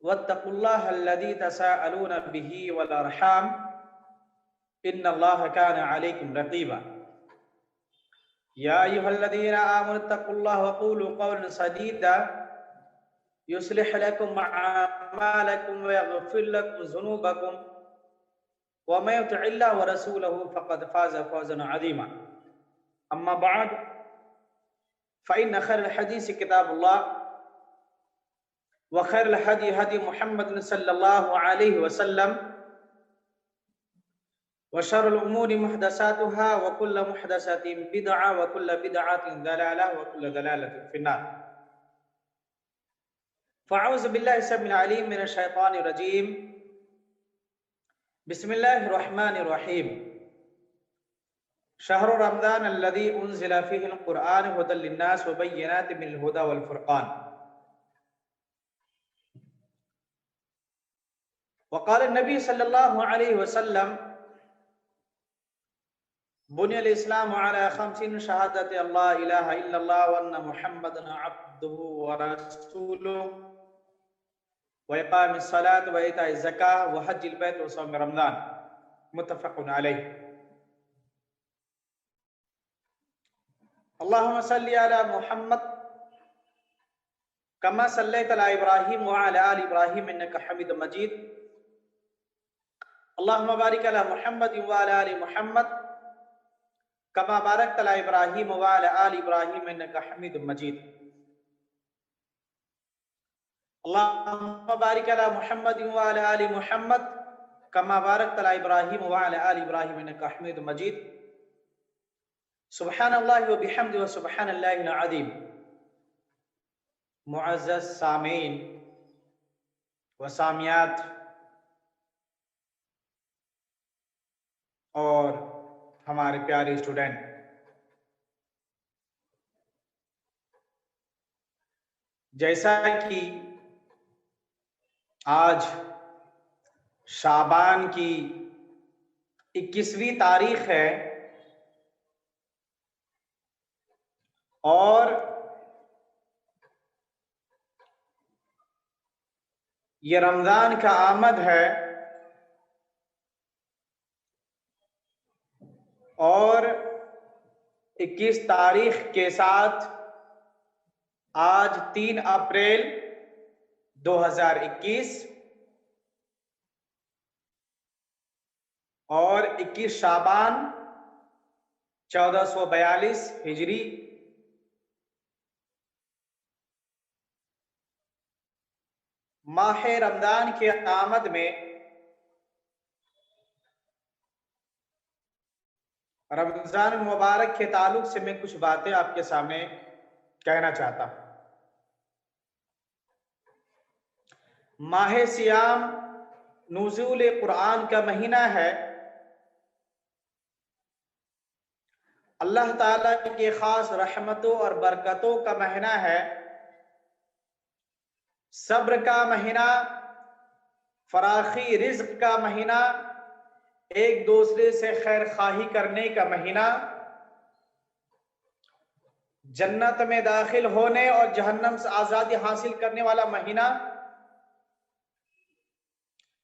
वत्तकुल्लाह अल्लज़ी तसाअलून बिही वल अरहाम इन्नल्लाह काना अलैकुम रक़ीबा। या अय्युहल्लज़ीना आमनुत्तकुल्लाह वक़ूलू क़ौलन सदीदा युस्लिह लकुम अअमालकुम व यग़फिर लकुम ज़ुनूबकुम व मय युतिइल्लाह व रसूलहु फ़क़द फ़ाज़ फ़ौज़न अज़ीमा। अम्मा बअद फ़इन्न खैरल हदीस किताबुल्लाह व खैरल हदी हदी मुहम्मद सल्लल्लाहु अलैहि वसल्लम व शर्रुल उमूरि मुहदसातुहा व कुल्लु मुहदसतिन बिदअह व कुल्लु बिदअतिन दलालह व कुल्लु दलालतिन फिन्नार। फ़अऊज़ु बिल्लाहि समीउल अलीम मिनश शैतानिर रजीम। बिस्मिल्लाहिर रहमानिर रहीम। शहरु रमज़ान अल्लज़ी उन्ज़िला फ़ीहिल क़ुरआन हुदल लिन्नास व बय्यिनातिन मिनल हुदा वल फ़ुरक़ान। व क़ाल नबी सल्लल्लाहु अलैहि वसल्लम बुनियल इस्लामु अला खम्सिन शहादति अल्ला इलाहा इल्लल्लाह व अन्ना मुहम्मदन अब्दुहु व रसूलुहु व इक़ामिस सलात व इताइज़ ज़कात व हज्जिल बैत व सौम रमज़ान। मुत्तफ़क़ुन अलैहि। अल्लाहुम्मा सल्लि अला मुहम्मद कमा सल्लैता अला इब्राहीम व अला आलि इब्राहीम इन्नका हमीदुम मजीद। अल्लाहुम्मा बारिक अला मुहम्मद व अला आलि मुहम्मद कमा बारकता अला इब्राहीम व अला आलि इब्राहीम इन्नका हमीदुम मजीद। अल्लाहुम्मा बारिक अला मुहम्मद व अला आलि मुहम्मद कमा बारकता अला इब्राहीम व अला आलि इब्राहीम इन्नका हमीदुम मजीद। सुब्हानल्लाहि व बिहम्दिहि व सुब्हानल्लाहिल अज़ीम। मुअज़्ज़ज़ सामीन व सामियात और हमारे प्यारे स्टूडेंट, जैसा कि आज शाबान की 21वीं तारीख है और ये रमज़ान का आमद है और 21 तारीख के साथ आज 3 अप्रैल 2021 और 21 शाबान 1442 हिजरी माह रमज़ान के आमद में रमज़ान मुबारक के ताल्लुक से मैं कुछ बातें आपके सामने कहना चाहता हूं। माह सियाम नुज़ूल कुरान का महीना है। अल्लाह ताला के खास रहमतों और बरकतों का महीना है। सब्र का महीना, फराखी रिज़्क का महीना, एक दूसरे से खैर खाही करने का महीना, जन्नत में दाखिल होने और जहन्नम से आजादी हासिल करने वाला महीना।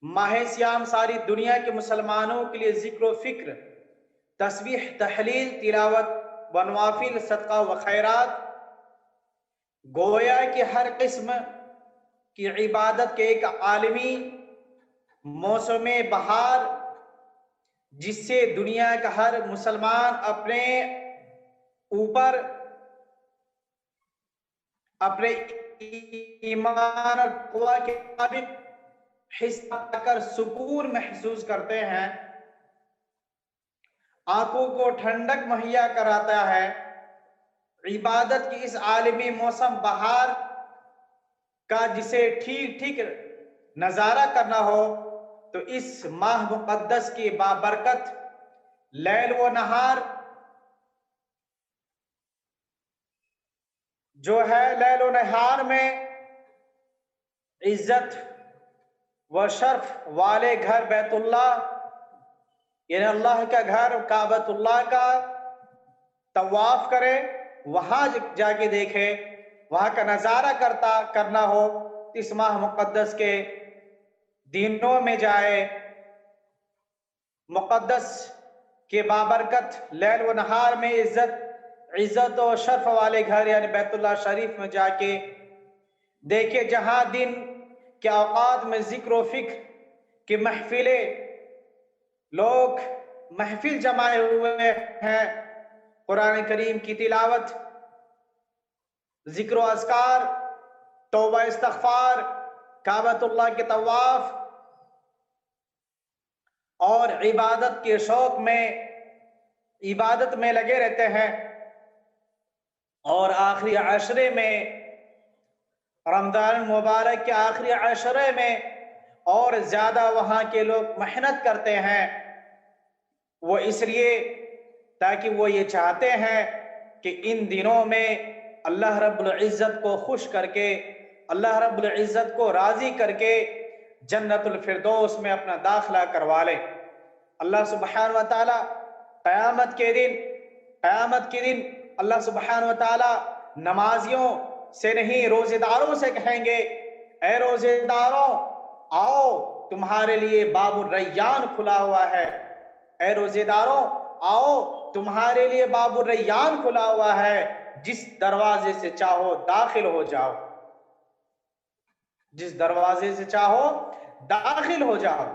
माह सियाम सारी दुनिया के मुसलमानों के लिए जिक्र फिक्र, तस्बीह, तहलील, तिलावत, बनवाफिल, सदका व खैरात, गोया कि हर किस्म की इबादत के एक आलमी मौसम बहार, जिससे दुनिया का हर मुसलमान अपने ऊपर अपने ईमान और तक़वा के मुताबिक हिस्सा कर सुकून महसूस करते हैं, आंखों को ठंडक मुहैया कराता है। इबादत की इस आलमी मौसम बहार का जिसे ठीक ठीक नजारा करना हो तो इस माह मुक़द्दस की बाबरकत लैल व नहार जो है, लैल व नहार में इज्जत व शर्फ वाले घर बैतुल्लाह यानी अल्लाह का घर काबतुल्लाह का तवाफ करे, वहां जाके देखे, वहां का नजारा करना हो इस माह मुक़द्दस के दिनों में जाए, मुक़द्दस के बाबरकत लैल व नहार में इज्जत और शर्फ वाले घर यानी बैतुल्लाह शरीफ में जाके देखिए, जहां दिन के औकात में जिक्र व फिक्र की महफिलें, लोग महफिल जमाए हुए हैं, कुरान करीम की तिलावत, जिक्र अस्कार, तौबा इस्तग़फ़ार, काबतुल्लाह के तवाफ और इबादत के शौक में, इबादत में लगे रहते हैं। और आखिरी अशरे में, रमजान मुबारक के आखिरी अशरे में और ज्यादा वहां के लोग मेहनत करते हैं। वो इसलिए ताकि वो ये चाहते हैं कि इन दिनों में अल्लाह रब्बुल इज्जत को खुश करके, अल्लाह रब्बुल इज्जत को राजी करके जन्नतुल फिरदौस में अपना दाखिला करवा ले। अल्लाह सुब्हान व तआला क़यामत के दिन अल्लाह सुब्हान व तआला नमाजियों से नहीं, रोजेदारों से कहेंगे, ए रोजेदारों, आओ तुम्हारे लिए बाबुर रैयान खुला हुआ है। ए रोजेदारों, आओ तुम्हारे लिए बाबुर रैयान खुला हुआ है, जिस दरवाजे से चाहो दाखिल हो जाओ, जिस दरवाजे से चाहो दाखिल हो जाओ।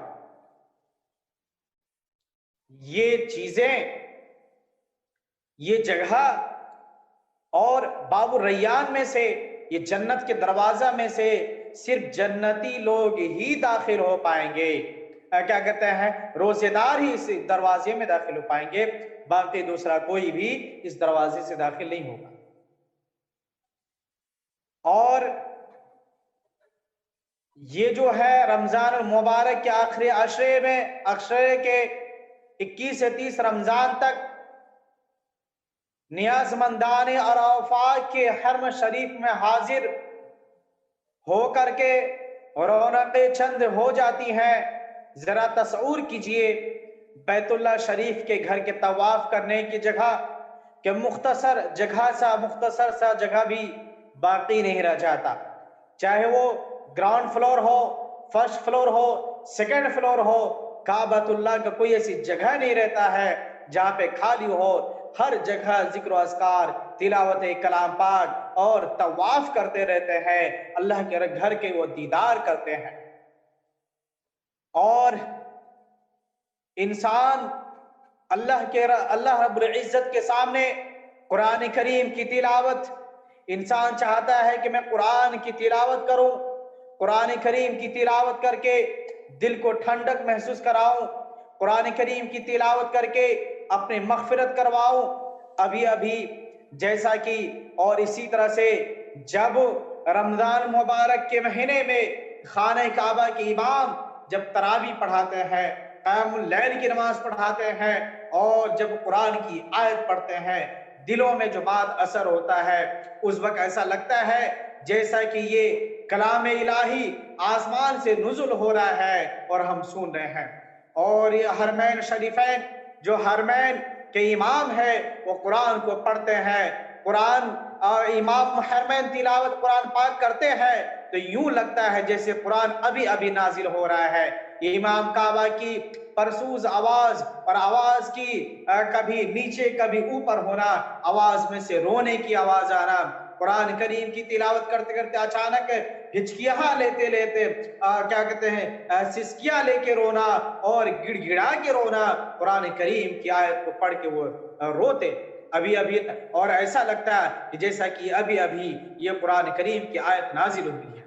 ये चीजें, ये जगह और बाबुर रैयान में से, ये जन्नत के दरवाजा में से सिर्फ जन्नती लोग ही दाखिल हो पाएंगे। क्या कहते हैं, रोजेदार ही इस दरवाजे में दाखिल हो पाएंगे, बाकी दूसरा कोई भी इस दरवाजे से दाखिल नहीं होगा। और ये जो है रमजान मुबारक के आखिरी अशरे में, अशरे के 21 से 30 रमजान तक नियाजमंदान अराफात के हरम शरीफ में हाजिर हो करके रौनक़ें चंद हो जाती हैं। जरा तसव्वुर कीजिए, बैतुल्लाह शरीफ के घर के तवाफ करने की जगह के मुख्तसर सा जगह भी बाकी नहीं रह जाता। चाहे वो ग्राउंड फ्लोर हो, फर्स्ट फ्लोर हो, सेकंड फ्लोर हो, काबतुल्लाह का कोई ऐसी जगह नहीं रहता है जहां पे खाली हो। हर जगह जिक्र अस्कार, तिलावत कलाम पाक और तवाफ करते रहते हैं, अल्लाह के घर के वो दीदार करते हैं। और इंसान अल्लाह रब्बुल इज्जत के सामने कुरान करीम की तिलावत, इंसान चाहता है कि मैं कुरान की तिलावत करूं, कुरान करीम की तिलावत करके दिल को ठंडक महसूस कराऊं, कुरान करीम की तिलावत करके अपनी मग़फ़िरत करवाऊं। अभी जैसा कि, और इसी तरह से जब रमजान मुबारक के महीने में खाने काबा के इमाम जब तरावी पढ़ाते हैं, क़यामुल लैल की नमाज पढ़ाते हैं और जब कुरान की आयत पढ़ते हैं, दिलों में जो बात असर होता है, उस वक्त ऐसा लगता है जैसा कि ये कलाम इलाही आसमान से नुज़ुल हो रहा है और हम सुन रहे हैं। और ये हरमैन शरीफैन, जो हरमैन के इमाम है, वो कुरान को पढ़ते हैं, कुरान इमाम हरमैन तिलावत कुरान पाक करते हैं तो यूं लगता है जैसे कुरान अभी अभी नाजिल हो रहा है। इमाम काबा की परसूज आवाज और आवाज की कभी नीचे कभी ऊपर होना, आवाज में से रोने की आवाज आना, कुरान करीम की तिलावत करते करते अचानक हिचकियां लेते लेते क्या कहते हैं, सिसकियां लेके रोना और गिड़गिड़ा के रोना, कुरान करीम की आयत को पढ़ के वो रोते अभी अभी, और ऐसा लगता है कि जैसा कि अभी अभी ये कुरान करीम की आयत नाजिल हुई है,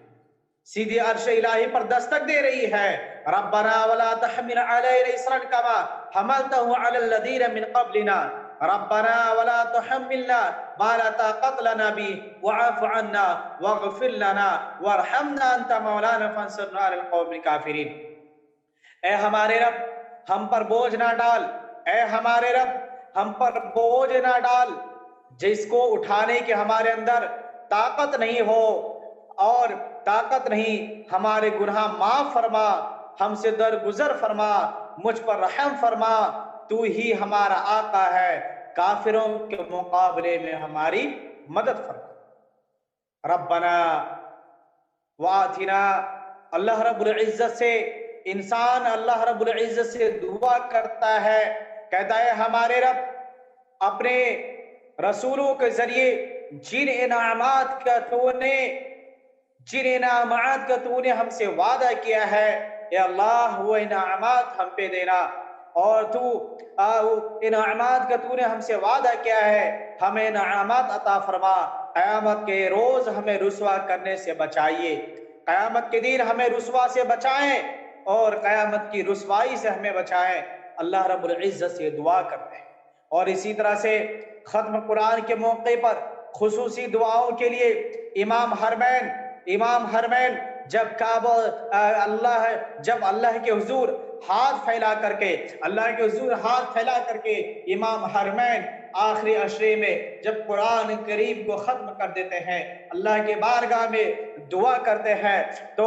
सीधे अर्श इलाही पर दस्तक दे रही है। रब्बना वला तहमिल अलैना इसरन कमा हमलतहु अलल लदीन मिन क़ब्लिना रब्बना वला तुहम्मिलना मा ला ताक़त लना बि वअफ़ु अन्ना वग़फ़िर लना वरहमना अंत मौलाना फंसुरना अलल क़ौमिल काफ़िरीन। ए हमारे रब, हम पर बोझ ना डाल, ए हमारे रब, हम पर बोझ ना डाल जिसको उठाने के हमारे अंदर ताकत नहीं हो, और ताकत नहीं, हमारे गुनाह माफ फरमा, हमसे दरगुजर फरमा, मुझ पर रहम फरमा, तू ही हमारा आका है, काफिरों के मुकाबले में हमारी मदद फरमा। रब्बना वाथिना। अल्लाह रब्बुल इज्जत से इंसान अल्लाह रब्बुल इज्जत से दुआ करता है, कहता है हमारे रब, अपने रसूलों के जरिए जिन इनामात का तूने जिन इनामात का तूने हमसे वादा किया है, या अल्लाह वो इनामात हम पे देना। और तू इनामात का तूने हमसे वादा किया है, हमें इनामात अता फरमा। क़यामत के रोज हमें रुसवा करने से बचाइए, क़यामत के दिन हमें रुसवा से बचाएं और क़यामत की रुसवाई से हमें बचाएं। अल्लाह रब्बुल इज्जत से दुआ करते हैं। और इसी तरह से खत्म कुरान के मौके पर खुसूसी दुआओं के लिए इमाम हरमैन जब अल्लाह के हुजूर हाथ फैला करके इमाम हरमैन आखिरी अशरे में जब कुरान करीम को खत्म कर देते हैं, अल्लाह के बारगाह में दुआ करते हैं, तो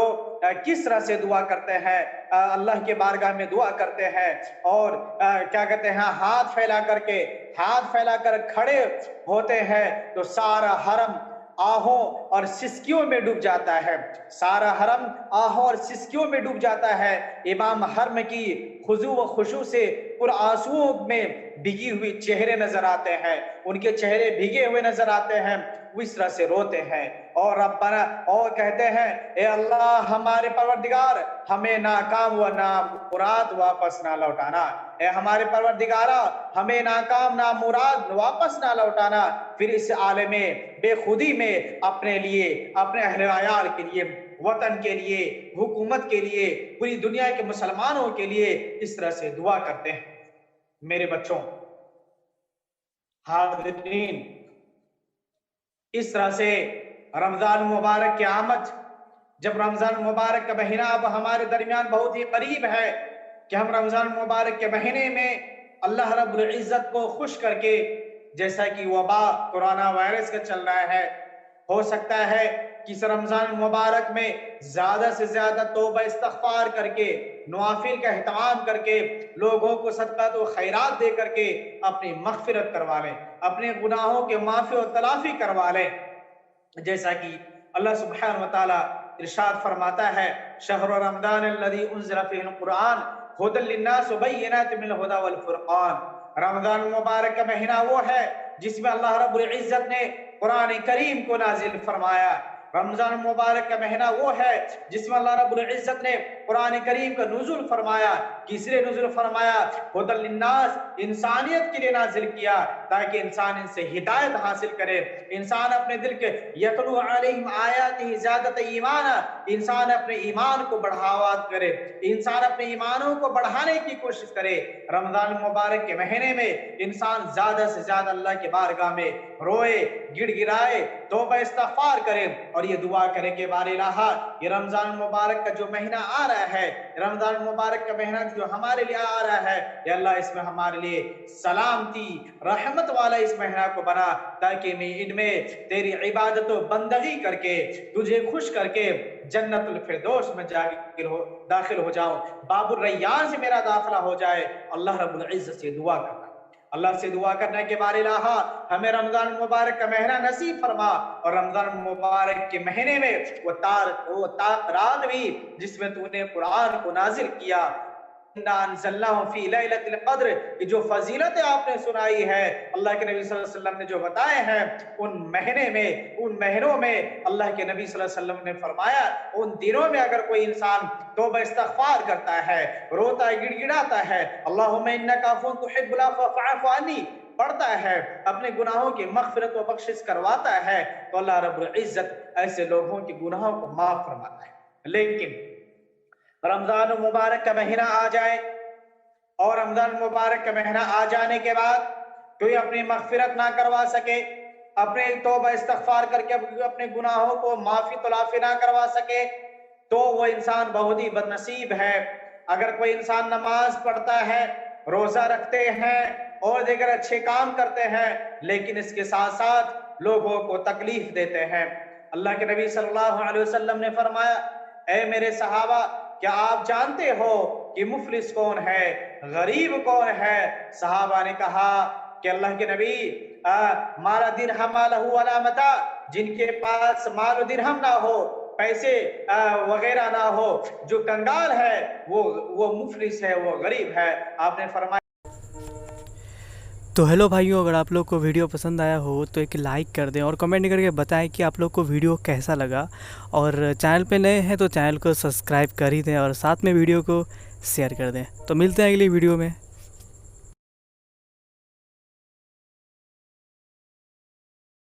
किस तरह से दुआ करते हैं? अल्लाह के बारगाह में दुआ करते हैं और क्या कहते हैं, हाथ फैला कर खड़े होते हैं तो सारा हरम आहों और सिसकियों में डूब जाता है, सारा हरम आहों और सिसकियों में डूब जाता है। इमाम हरम की खुजू व खुशू से पुरआंसुओं में भीगी हुई चेहरे नजर आते हैं, उनके चेहरे भीगे हुए नजर आते हैं, वो इस तरह से रोते हैं और रब्बना, और कहते हैं ए अल्लाह हमारे परवरदिगार, हमें नाकाम व नामुराद वापस ना लौटाना। ए हमारे परवरदिगारा, हमें नाकाम नामुराद वापस ना लौटाना। फिर इस आलमे बेखुदी में अपने लिए, अपने अहले अयाल के लिए, वतन के लिए, हुकूमत के लिए, पूरी दुनिया के मुसलमानों के लिए इस तरह से दुआ करते हैं। मेरे बच्चों, हाज़रीन, इस तरह से रमजान मुबारक की आमद, जब रमजान मुबारक का महीना अब हमारे दरमियान बहुत ही करीब है कि हम रमजान मुबारक के महीने में अल्लाह रब्बुल इज्जत को खुश करके, जैसा कि वबा कोरोना वायरस का चल रहा है, हो सकता है कि इस रमजान मुबारक में ज्यादा से ज्यादा तौबा इस्तगफार करके, नवाफिल का एहतमाम करके, लोगों को सदका तो खैरात दे करके अपनी मगफिरत करवा लें, अपने गुनाहों के माफी और तलाफी करवा लें। जैसा कि अल्लाह सुब्हानहु व तआला इरशाद फरमाता है, शहर रमजान अल्लज़ी उन्ज़िला फ़ीहिल कुरान हुदल लिन्नास व बय्यिनातिन मिनल हुदा वल फुरक़ान। रमजान मुबारक का महीना वो है जिसमें अल्लाह रब्बुल इज्जत ने कुरान करीम को नाजिल फरमाया। रमजान मुबारक का महीना वो है जिसमें अल्लाह रब्बुल इज्जत ने कुरान करीम का नुज़ुल फरमाया। किसने नुज़ुल फरमाया? हुदल लिन्नास, इंसानियत के लिए नाजिल किया, ताकि इंसान इनसे हिदायत हासिल करे, इंसान अपने दिल के यतलू अलैहिम आयातिही ज़ादत ईमाना, इंसान अपने ईमान को बढ़ावा करे, इंसान अपने ईमानों को बढ़ाने की कोशिश करे। रमजान मुबारक के महीने में इंसान ज्यादा से ज्यादा अल्लाह के बारगाह में रोए, गिड़गिड़ाए, तौबा इस्तगफार करे और ये दुआ करे कि बारे इलाहा, ये रमजान मुबारक का जो महीना आ रहा है, रमजान मुबारक का महीना जो हमारे लिए आ रहा है, या अल्लाह इसमें हमारे लिए सलामती रहमत वाला इस महीना को बना, ताकि मैं इनमें तेरी इबादत व बंदगी करके, तुझे खुश करके जन्नतुल फिरदौस में दाखिल हो जाऊं, बाबुर रैयान से मेरा दाखिला हो जाए। अल्लाह रब्बुल इज्जत से दुआ करना, अल्लाह से दुआ करने के बारे इलाहा हमें रमजान मुबारक का महीना नसीब फरमा, और रमजान मुबारक के महीने में वो रात भी जिसमें तूने कुरान को नाजिल किया, फी लैलतिल क़द्र, कि जो फजीलतें आपने सुनाई है, अल्लाह के नबी सल्लल्लाहु अलैहि वसल्लम ने जो बताए हैं, उन महीनों में अल्लाह के नबी सल्लल्लाहु अलैहि वसल्लम ने फरमाया, उन दिनों में अगर कोई इंसान तौबा इस्तगफार करता है, रोता है, गिड़गिड़ाता है, अल्लाहुम्मा इन्नका अफ़ुव्वुन तुहिब्बुल अफ़्व फ़अफ़ु अन्नी, पढ़ता है, अपने गुनाहों की मग़फ़िरत व बख्शिश करवाता है, तो अल्लाह रब्बुल इज्जत ऐसे लोगों के गुनाहों को माफ फरमाता है। लेकिन रमजान मुबारक का महीना आ जाए और रमजान मुबारक का महीना आ जाने के बाद कोई अपनी मग़फ़िरत ना करवा सके, अपने तौबा इस्तगफार करके अपने गुनाहों को माफी तलाफी ना करवा सके, तो वो इंसान बहुत ही बदनसीब है। अगर कोई इंसान नमाज पढ़ता है, रोजा रखते हैं और दीगर अच्छे काम करते हैं, लेकिन इसके साथ साथ लोगों को तकलीफ देते हैं, अल्लाह के नबी सल्लल्लाहु अलैहि वसल्लम ने फरमाया, ऐ मेरे सहाबा, क्या आप जानते हो कि मुफलिस कौन है, गरीब कौन है? सहाबा ने कहा कि अल्लाह के नबी, माला दिरहम लहू वला मता, जिनके पास माल दिरहम ना हो पैसे वगैरह ना हो, जो कंगाल है वो मुफलिस है, वो गरीब है। आपने फरमाया। तो हेलो भाइयों, अगर आप लोग को वीडियो पसंद आया हो तो एक लाइक कर दें और कमेंट करके बताएं कि आप लोग को वीडियो कैसा लगा। और चैनल पे नए हैं तो चैनल को सब्सक्राइब कर ही दें और साथ में वीडियो को शेयर कर दें। तो मिलते हैं अगली वीडियो में।